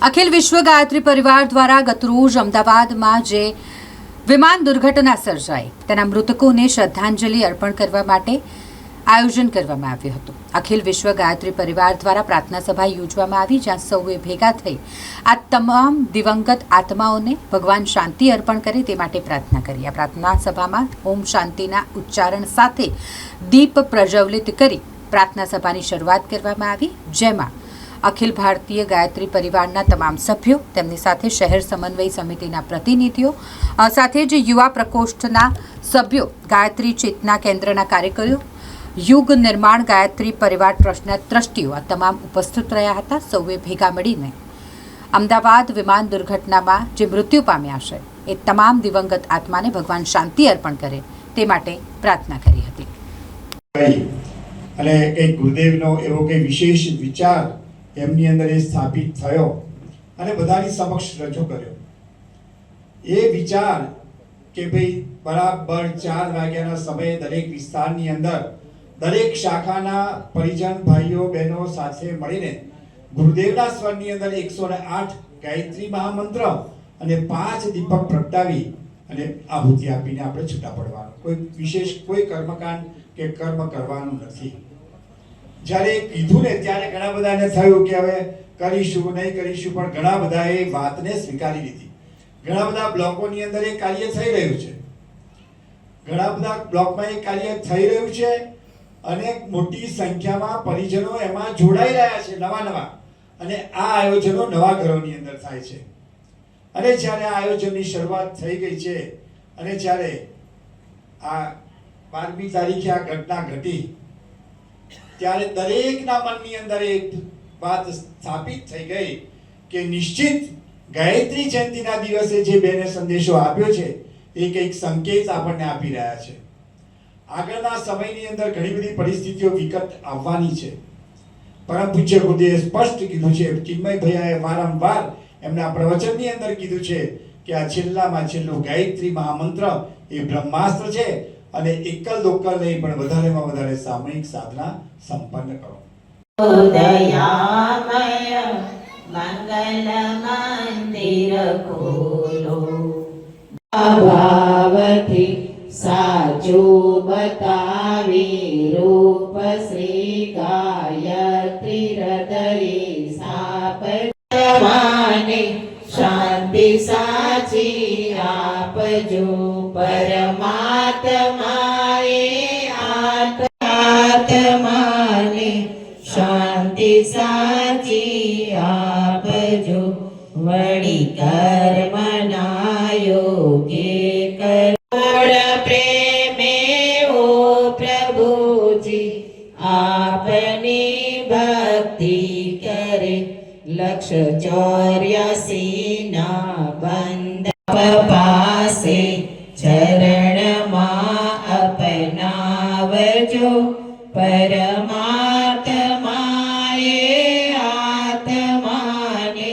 અખિલ વિશ્વ ગાયત્રી પરિવાર દ્વારા ગતરોજ અમદાવાદમાં જે વિમાન દુર્ઘટના સર્જાઈ તેના મૃતકોને શ્રદ્ધાંજલિ અર્પણ કરવા માટે આયોજન કરવામાં આવ્યું હતું। અખિલ વિશ્વ ગાયત્રી પરિવાર દ્વારા પ્રાર્થના સભા યોજવામાં આવી, જ્યાં સૌએ ભેગા થઈ આ તમામ દિવંગત આત્માઓને ભગવાન શાંતિ અર્પણ કરે તે માટે પ્રાર્થના કરી। આ પ્રાર્થના સભામાં ઓમ શાંતિના ઉચ્ચારણ સાથે દીપ પ્રજ્વલિત કરી પ્રાર્થના સભાની શરૂઆત કરવામાં આવી, જેમાં અખિલ ભારતીય ગાયત્રી પરિવારના તમામ સભ્યો, તેમની સાથે શહેર સમન્વય સમિતિના પ્રતિનિધિઓ, સાથે જ યુવા પ્રકોષ્ઠના સભ્યો, ગાયત્રી ચેતના કેન્દ્રના કાર્યકરો, યુગ નિર્માણ ગાયત્રી પરિવાર ટ્રસ્ટના ટ્રસ્ટીઓ આ તમામ ઉપસ્થિત રહ્યા હતા। સૌએ ભેગા મળીને અમદાવાદ વિમાન દુર્ઘટનામાં જે મૃત્યુ પામ્યા છે એ તમામ દિવંગત આત્માને ભગવાન શાંતિ અર્પણ કરે તે માટે પ્રાર્થના કરી હતી। અને એક ગુરુદેવનો એવો કે વિશેષ વિચાર એમની અંદર એ સ્થાપિત થયો અને બધાની સમક્ષ રજૂ કર્યો। એ વિચાર કે ભાઈ બરાબર 4 વાગ્યાના સમયે દરેક વિસ્તારની અંદર દરેક શાખાના પરિજન ભાઈઓ બહેનો સાથે મળીને ગુરુદેવના સ્વરની અંદર 108 ગાયત્રી મહામંત્ર અને 5 દીપક પ્રગટાવી અને આહુતિ આપીને આપણે છૂટા પડવાનું, કોઈ વિશેષ કોઈ કર્મકાંડ કે કર્મ કરવાનું નથી। જ્યારે કીધું ને ત્યારે ઘણા બધાને થયું કે હવે કરીશું નહીં કરીશું, પણ ઘણા બધાએ વાતને સ્વીકારી લીધી। ઘણા બધા બ્લોકોની અંદર એ કાર્ય થઈ રહ્યું છે, ઘણા બધા બ્લોકમાં એ કાર્ય થઈ રહ્યું છે અને મોટી સંખ્યામાં પરિજનો એમાં જોડાઈ રહ્યા છે નવા અને આ આયોજનો નવા ઘરોની અંદર થાય છે। અને જ્યારે આ આયોજનની શરૂઆત થઈ ગઈ છે અને જ્યારે આ 12મી તારીખે આ ઘટના ઘટી ત્યારે દરેકના મનની અંદર એક વાત સ્થાપિત થઈ ગઈ કે નિશ્ચિત ગાયત્રી જયંતિના દિવસે જે બેને સંદેશો આપ્યો છે એ કંઈક સંકેત આપણને આપી રહ્યા છે। આગળના સમયની અંદર ઘણી બધી પરિસ્થિતિઓ વિકટ આવવાની છે। પરમ પૂજ્ય ગુરુદેવે સ્પષ્ટ કીધું છે, ચિન્મય ભૈયાએ વારંવાર એમના પ્રવચનની અંદર કીધું છે કે આ છેલ્લામાં છેલ્લું ગાયત્રી મહામંત્ર એ બ્રહ્માસ્ત્ર છે અને એકલ દોકલ નહીં પણ વધારેમાં વધારે સામૂહિક સાધના સંપન્ન કરો। દયામય મંગલ મંદિર ખોલો, ભાવથી સાચું બતાવી રૂપ શ્રી ગાયત્રી હૃદય સાપમાને શાંતિ સાચી આપજો। પરમાત્માએ આત્માને શાંતિ સાચી આપજો। વળી કર્મના યોગે કરોડ પ્રેમે ઓ પ્રભુજી આપની ભક્તિ કરે। 184 ના બંધ પાસે ચરણમાં અપનાવજો। પરમાત્માએ આત્માને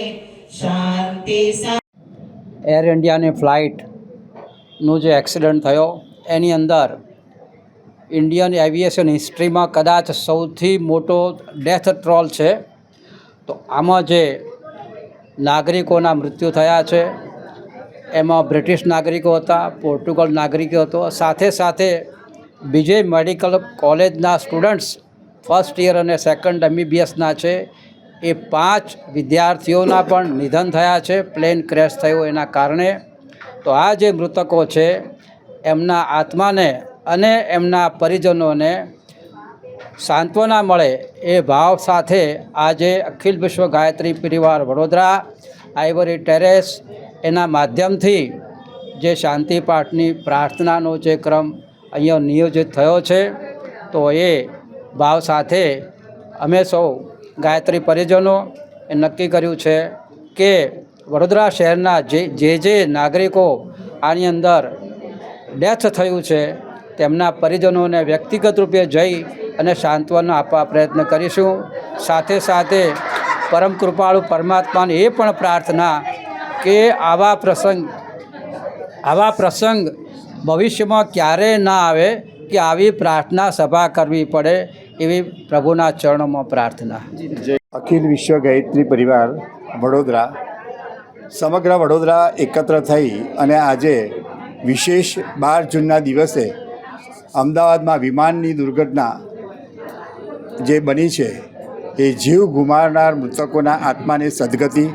શાંતિ એર ઇન્ડિયાની ફ્લાઇટનો જે એક્સિડન્ટ થયો એની અંદર ઇન્ડિયન એવિએશન હિસ્ટ્રીમાં કદાચ સૌથી મોટો ડેથ ટ્રોલ છે। તો આમાં જે નાગરિકોના મૃત્યુ થયા છે એમાં બ્રિટિશ નાગરિકો હતા, પોર્ટુગલ નાગરિકો હતો, સાથે સાથે બીજે મેડિકલ કોલેજના સ્ટુડન્ટ્સ ફર્સ્ટ યર અને સેકન્ડ MBBSના છે એ 5 વિદ્યાર્થીઓના પણ નિધન થયા છે પ્લેન ક્રેશ થયું એના કારણે। તો આ જે મૃતકો છે એમના આત્માને અને એમના પરિજનોને સાંત્વના મળે એ ભાવ સાથે આજે અખિલ વિશ્વ ગાયત્રી પરિવાર વડોદરા આઇવરી ટેરેસ એના માધ્યમથી જે શાંતિ પાઠની પ્રાર્થનાનો જે ક્રમ અહીંયા નિયોજિત થયો છે, તો એ ભાવ સાથે અમે સૌ ગાયત્રી પરિજનો એ નક્કી કર્યું છે કે વડોદરા શહેરના જે નાગરિકો આની અંદર ડેથ થયું છે તેમના પરિજનોને વ્યક્તિગત રૂપે જઈ અને સાંત્વના આપવા પ્રયત્ન કરીશું। સાથે સાથે પરમ કૃપાળુ પરમાત્માને એ પણ પ્રાર્થના કે આવા પ્રસંગ ભવિષ્યમાં ક્યારેય ના આવે કે આવી પ્રાર્થના સભા કરવી પડે, એવી પ્રભુના ચરણોમાં પ્રાર્થના। અખિલ વિશ્વ ગાયત્રી પરિવાર વડોદરા સમગ્ર વડોદરા એકત્ર થઈ અને આજે વિશેષ 12 જૂનના દિવસે અમદાવાદમાં વિમાનની દુર્ઘટના જે બની છે એ જીવ ગુમાવનાર મૃતકોના આત્માને સદગતિ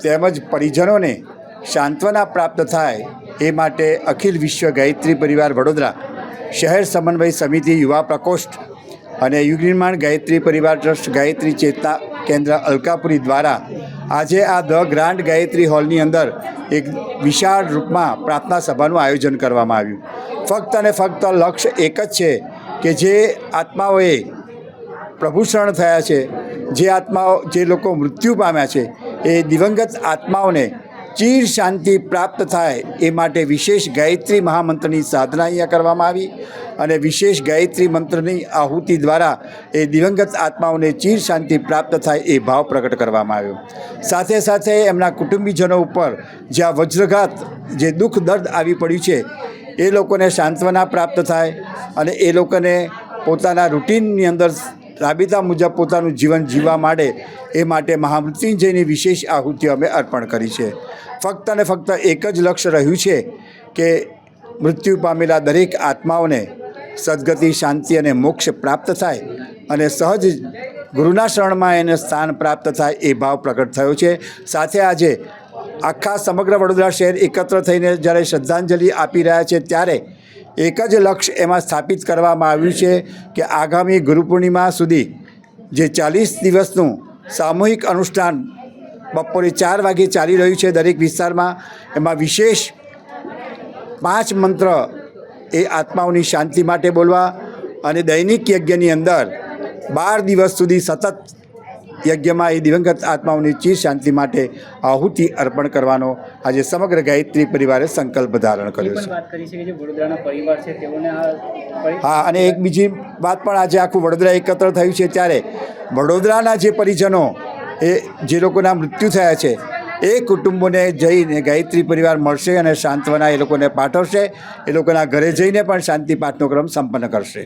તેમજ પરિજનોને સાંત્વના પ્રાપ્ત થાય એ માટે અખિલ વિશ્વ ગાયત્રી પરિવાર વડોદરા શહેર સમન્વય સમિતિ યુવા પ્રકોષ્ઠ અને યુગ નિર્માણ ગાયત્રી પરિવાર ટ્રસ્ટ ગાયત્રી ચેતના કેન્દ્ર અલકાપુરી દ્વારા આજે આ ધ ગ્રાન્ડ ગાયત્રી હોલની અંદર એક વિશાળ રૂપમાં પ્રાર્થના સભાનું આયોજન કરવામાં આવ્યું. ફક્ત અને ફક્ત લક્ષ્ય એક જ છે કે જે આત્માઓએ પ્રભુ શરણ થયા છે, જે આત્માઓ જે લોકો મૃત્યુ પામ્યા છે, એ દિવંગત આત્માઓને ચીર શાંતિ પ્રાપ્ત થાય એ માટે વિશેષ ગાયત્રી મહામંત્રની સાધના અહીંયા કરવામાં આવી અને વિશેષ ગાયત્રી મંત્રની આહુતિ દ્વારા એ દિવંગત આત્માઓને ચીર શાંતિ પ્રાપ્ત થાય એ ભાવ પ્રગટ કરવામાં આવ્યો. સાથે સાથે એમના કુટુંબીજનો ઉપર જ્યાં વજ્રઘાત જે દુઃખ દર્દ આવી પડ્યું છે એ લોકોને સાંત્વના પ્રાપ્ત થાય અને એ લોકોને પોતાના રૂટીનની અંદર રાબેતા મુજબ પોતાનું જીવન જીવવા માંડે એ માટે મહામૃત્યુંજયની વિશેષ આહુતિઓ અમે અર્પણ કરી છે. ફક્ત અને ફક્ત એક જ લક્ષ્ય રહ્યું છે કે મૃત્યુ પામેલા દરેક આત્માઓને સદગતિ, શાંતિ અને મોક્ષ પ્રાપ્ત થાય અને સહજ ગુરુના શરણમાં એને સ્થાન પ્રાપ્ત થાય એ ભાવ પ્રગટ થયો છે. સાથે આજે આખા સમગ્ર વડોદરા શહેર એકત્ર થઈને જ્યારે શ્રદ્ધાંજલિ આપી રહ્યા છે ત્યારે એક જ લક્ષ્ય એમાં સ્થાપિત કરવામાં આવ્યું છે કે આગામી ગુરુ પૂર્ણિમા સુધી જે 40 દિવસનું સામૂહિક અનુષ્ઠાન બપોરે 4 વાગે ચાલી રહ્યું છે દરેક વિસ્તારમાં, એમાં વિશેષ 5 મંત્ર એ આત્માઓની શાંતિ માટે બોલવા અને દૈનિક યજ્ઞની અંદર 12 દિવસ સુધી સતત યજ્ઞમાં એ દિવંગત આત્માઓની ચીર શાંતિ માટે આહુતિ અર્પણ કરવાનો આજે સમગ્ર ગાયત્રી પરિવારે સંકલ્પ ધારણ કર્યો છે. હા, અને એક બીજી વાત પણ આજે આખું વડોદરા એકત્ર થયું છે ત્યારે વડોદરાના જે પરિજનો એ જે લોકોના મૃત્યુ થયા છે એ કુટુંબોને જઈને ગાયત્રી પરિવાર મળશે અને સાંત્વના એ લોકોને પાઠવશે. એ લોકોના ઘરે જઈને પણ શાંતિ પાઠનો ક્રમ સંપન્ન કરશે.